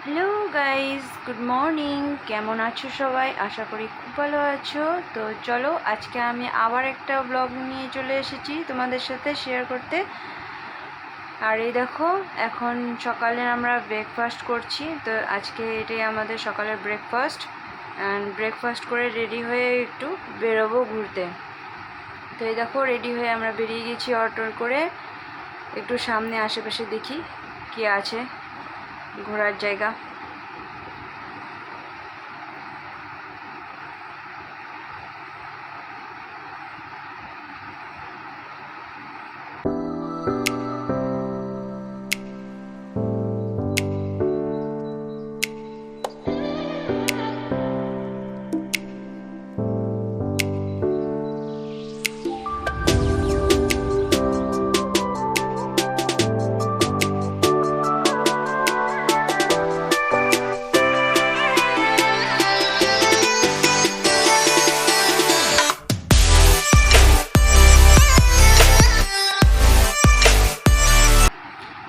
Hello guys, good morning. কেমন আছো সবাই? আশা করি খুব ভালো আছো। তো চলো, আজকে আমি আবার একটা ব্লগ নিয়ে চলে এসেছি তোমাদের সাথে শেয়ার করতে। আর এই দেখো, এখন সকালে আমরা ব্রেকফাস্ট করছি। তো আজকে এটাই আমাদের সকালের ব্রেকফাস্ট। অ্যান্ড ব্রেকফাস্ট করে রেডি হয়ে একটু বেরোবো ঘুরতে। তো এই দেখো, রেডি হয়ে আমরা বেরিয়ে গেছি অটো করে। একটু সামনে আশেপাশে দেখি কি আছে ঘোরার জায়গা।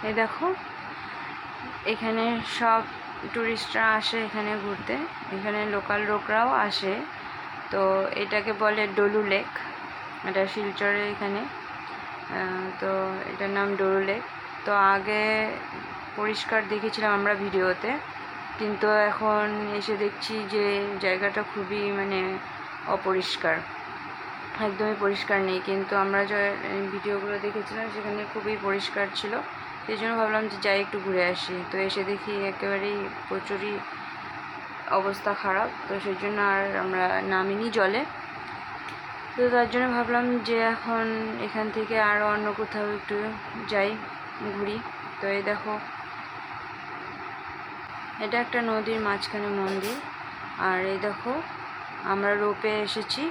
এই দেখো, এখানে সব টুরিস্টরা আসে এখানে ঘুরতে। এখানে লোকাল লোকরাও আসে। তো এটাকে বলে ডলু লেক। এটা শিলচরে এখানে। তো এটার নাম ডলু লেক। তো আগে পরিষ্কার দেখেছিলাম আমরা ভিডিওতে, কিন্তু এখন এসে দেখছি যে জায়গাটা খুবই অপরিষ্কার, একদমই পরিষ্কার নেই। কিন্তু আমরা যে ভিডিওগুলো দেখেছিলাম সেখানে খুবই পরিষ্কার ছিল। সেই জন্য ভাবলাম যে যাই, একটু ঘুরে আসি। তো এসে দেখি একেবারেই প্রচুরই অবস্থা খারাপ। তো সেই জন্য আর আমরা নামিনি জলে। তো তার জন্য ভাবলাম যে এখন এখান থেকে আরও অন্য কোথাও একটু যাই, ঘুরি। তো এই দেখো, এটা একটা নদীর মাঝখানে মন্দির। আর এই দেখো, আমরা রোপে এসেছি।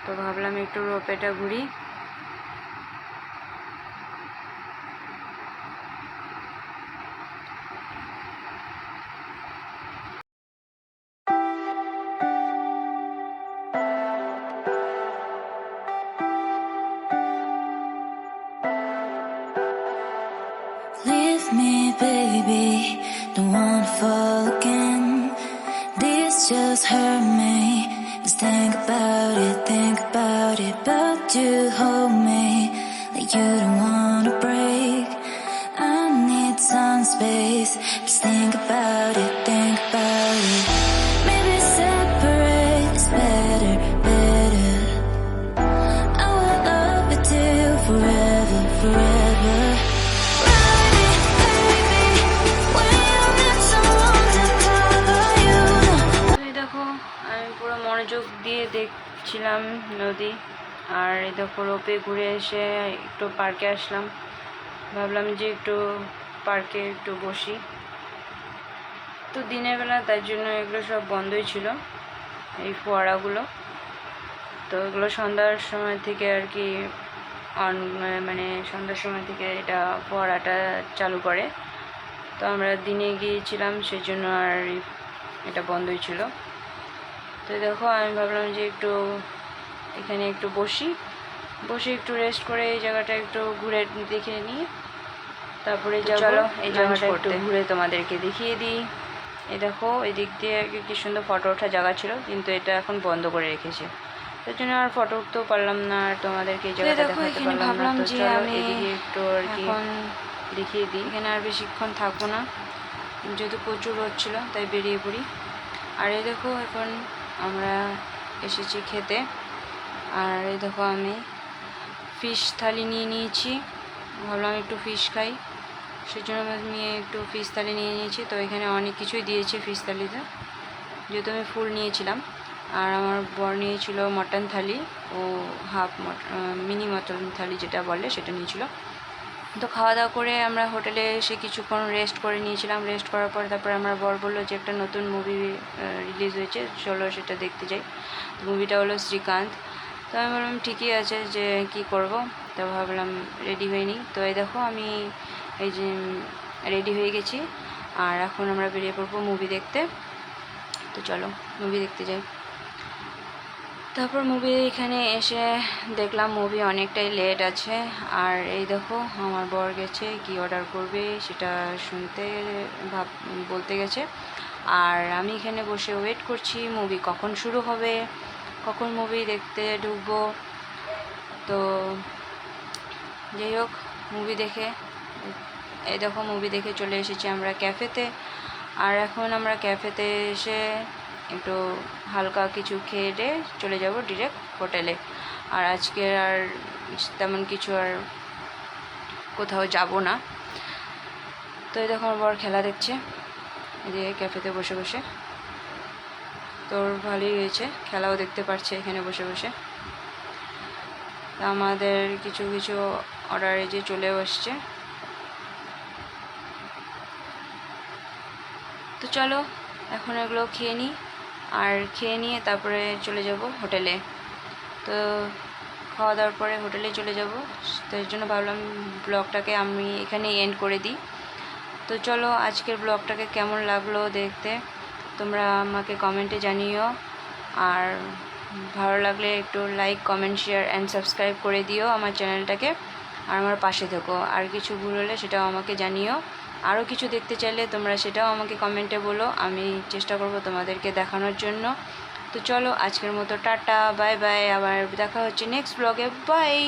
তো ভাবলাম একটু রোপেটা ঘুরি। Leave me, baby, don't wanna fall again. This just hurt me. Just think about it, but you hold me like you don't wanna break. I need some space. Just think about it, Maybe separate is better. I will love you till forever. দেখো, আমি পুরো মনোযোগ দিয়ে দেখছিলাম নদী। আর এই দেখো, রোপে ঘুরে এসে একটু পার্কে আসলাম। ভাবলাম যে একটু পার্কে একটু বসি। তো দিনের বেলা, তার জন্য এগুলো সব বন্ধই ছিল, এই ফোয়ারাগুলো। তো এগুলো সন্ধ্যার সময় থেকে আর কি সন্ধ্যার সময় থেকে এটা ফোয়ারাটা চালু করে। তো আমরা দিনে গিয়েছিলাম, সেই জন্য আর এটা বন্ধই ছিল। তো দেখো, আমি ভাবলাম যে একটু এখানে একটু বসে একটু রেস্ট করে এই জায়গাটা একটু ঘুরে দেখে নিই। তারপরে চলো এই জায়গাটা একটু ঘুরে তোমাদেরকে দেখিয়ে দিই। এই দেখো, এই দিক দিয়ে কি সুন্দর ফটো ওঠার জায়গা ছিল, কিন্তু এটা এখন বন্ধ করে রেখেছে। তার জন্য আর ফটো উঠতেও পারলাম না, আর তোমাদেরকে এই জায়গাটা দেখাতে পারলাম না। তো চলো এদিকে একটু আর কি দেখিয়ে দিই। এখানে আর বেশিক্ষণ থাকবো না, যেহেতু প্রচুর রোদ ছিল, তাই বেরিয়ে পড়ি। আর এই দেখো, এখন আমরা এসেছি খেতে। আর এই দেখো, আমি ফিশ থালি নিয়ে নিয়েছি। ভাবলাম একটু ফিশ খাই, সেজন্য আমি একটু ফিশ থালি নিয়ে নিয়েছি। তো এখানে অনেক কিছুই দিয়েছে ফিশ থালিতে, যেহেতু আমি ফুল নিয়েছিলাম। আর আমার বর নিয়েছিল মটন থালি, ও হাফ মিনি মটন থালি যেটা বলে সেটা নিয়েছিল। তো খাওয়া দাওয়া করে আমরা হোটেলে এসে কিছুক্ষণ রেস্ট করে নিয়েছিলাম। রেস্ট করার পর তারপরে আমার বর বললো যে একটা নতুন মুভি রিলিজ হয়েছে, চলো সেটা দেখতে যাই। তো মুভিটা হলো শ্রীকান্ত। তো আমি বললাম ঠিকই আছে, যে কি করব। তো ভাবলাম রেডি হয়ে নিই। তো এই দেখো, আমি এই যে রেডি হয়ে গেছি। আর এখন আমরা বেরিয়ে পড়বো মুভি দেখতে। তো চলো মুভি দেখতে যাই। তারপর মুভি এখানে এসে দেখলাম মুভি অনেকটাই লেট আছে। আর এই দেখো আমার বর গেছে কি অর্ডার করবে সেটা শুনতে বলতে গেছে। আর আমি এখানে বসে ওয়েট করছি মুভি কখন শুরু হবে, কখন মুভি দেখতে ঢুকবো। তো যাই হোক, মুভি দেখে এই দেখো মুভি দেখে চলে এসেছি আমরা ক্যাফেতে। আর এখন আমরা ক্যাফেতে এসে একটু হালকা কিছু খেয়ে দিয়ে চলে যাব ডিরেক্ট হোটেলে। আর আজকে আর তেমন কিছু আর কোথাও যাব না। তো এই দেখো আমার বর খেলা দেখছে এই যে ক্যাফেতে বসে বসে। তোর ভালোই হয়েছে, খেলাও দেখতে পারছে এখানে বসে বসে। তা আমাদের কিছু কিছু অর্ডার এই যে চলেও আসছে। তো চলো এখন এগুলো খেয়ে নিই, আর খেয়ে নিয়ে তারপরে চলে যাব হোটেলে। তো খাওয়া দাওয়ার পরে হোটেলে চলে যাব। তো এর জন্য ভাবলাম ব্লগটাকে আমি এখানে এন্ড করে দিই। তো চলো আজকের ব্লগটাকে কেমন লাগলো দেখতে তোমরা আমাকে কমেন্টে জানিও। আর ভালো লাগলে একটু like, comment, share and subscribe করে দিও আমার চ্যানেলটাকে। আর আমার পাশে থেকো। আর কিছু ভুল হলে সেটাও আমাকে জানিও। আরও কিছু দেখতে চাইলে তোমরা সেটাও আমাকে কমেন্টে বলো, আমি চেষ্টা করব তোমাদেরকে দেখানোর জন্য। তো চলো আজকের মতো টাটা, বাই বাই, আবার দেখা হচ্ছে নেক্সট ব্লগে, বাই।